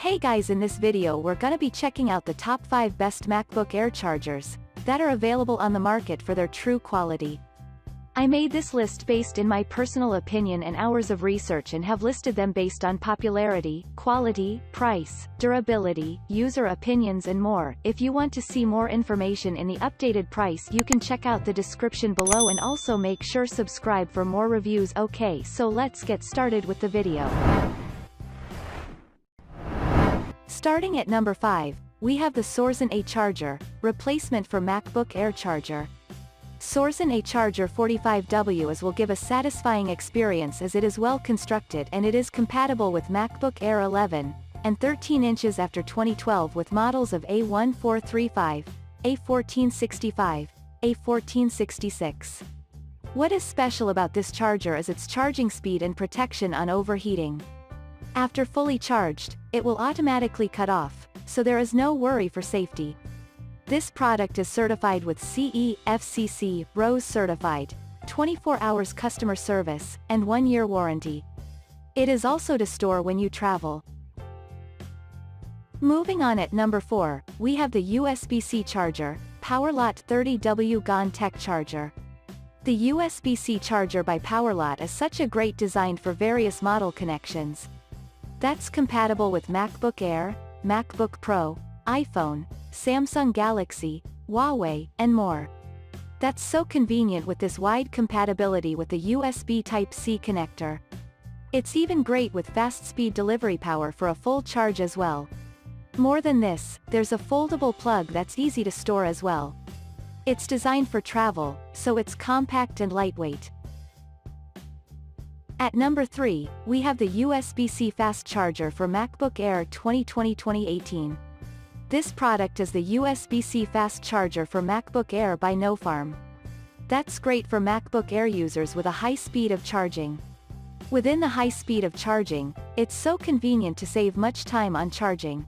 Hey guys, in this video we're gonna be checking out the top 5 best MacBook Air chargers that are available on the market for their true quality. I made this list based in my personal opinion and hours of research and have listed them based on popularity, quality, price, durability, user opinions and more. If you want to see more information in the updated price, you can check out the description below and also make sure subscribe for more reviews. Okay, so let's get started with the video. Starting at number 5, we have the Sourcent A Charger, replacement for MacBook Air charger. Sourcent A Charger 45W will give a satisfying experience as it is well constructed and it is compatible with MacBook Air 11 and 13 inches after 2012 with models of A1435, A1465, A1466. What is special about this charger is its charging speed and protection on overheating. After fully charged, it will automatically cut off, so there is no worry for safety. This product is certified with CE, FCC, RoHS certified, 24 hours customer service, and 1-year warranty. It is also to store when you travel. Moving on at number 4, we have the USBC Charger, PowerLot 30W GON Tech Charger. The USBC Charger by PowerLot is such a great design for various model connections. That's compatible with MacBook Air, MacBook Pro, iPhone, Samsung Galaxy, Huawei, and more. That's so convenient with this wide compatibility with the USB Type-C connector. It's even great with fast speed delivery power for a full charge as well. More than this, there's a foldable plug that's easy to store as well. It's designed for travel, so it's compact and lightweight. At number 3, we have the USBC Fast Charger for MacBook Air 2020-2018. This product is the USBC Fast Charger for MacBook Air by NoFarm. That's great for MacBook Air users with a high speed of charging. Within the high speed of charging, it's so convenient to save much time on charging.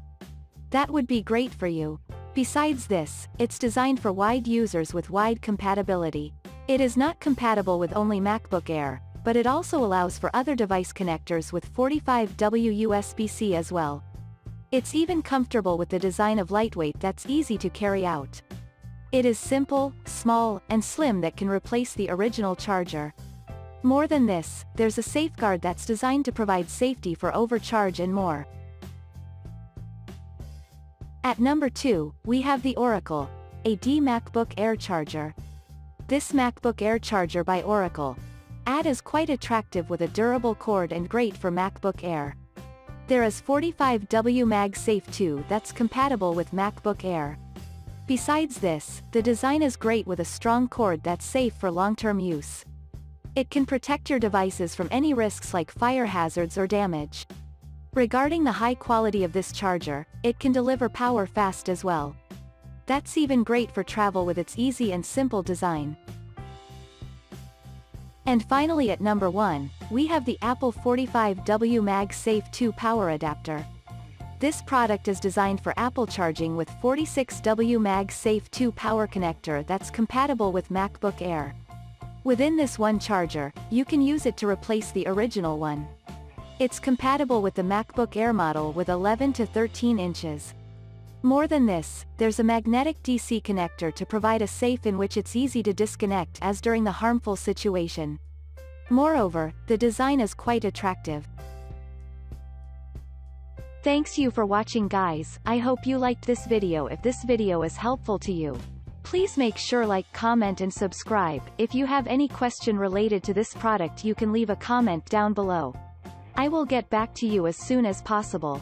That would be great for you. Besides this, it's designed for wide users with wide compatibility. It is not compatible with only MacBook Air, but it also allows for other device connectors with 45W USB-C as well. It's even comfortable with the design of lightweight that's easy to carry out. It is simple, small, and slim that can replace the original charger. More than this, there's a safeguard that's designed to provide safety for overcharge and more. At number 2, we have the Oracle.AD MacBook Air Charger. This MacBook Air charger by Oracle.AD is quite attractive with a durable cord and great for MacBook Air. There is 45W MagSafe 2 that's compatible with MacBook Air. Besides this, the design is great with a strong cord that's safe for long-term use. It can protect your devices from any risks like fire hazards or damage. Regarding the high quality of this charger, it can deliver power fast as well. That's even great for travel with its easy and simple design. And finally at number 1, we have the Apple 45W MagSafe 2 power adapter. This product is designed for Apple charging with 46W MagSafe 2 power connector that's compatible with MacBook Air. Within this one charger, you can use it to replace the original one. It's compatible with the MacBook Air model with 11 to 13 inches. More than this, there's a magnetic DC connector to provide a safe in which it's easy to disconnect as during the harmful situation. Moreover, the design is quite attractive. Thanks you for watching guys, I hope you liked this video. If this video is helpful to you, please make sure like, comment and subscribe. If you have any question related to this product you can leave a comment down below. I will get back to you as soon as possible.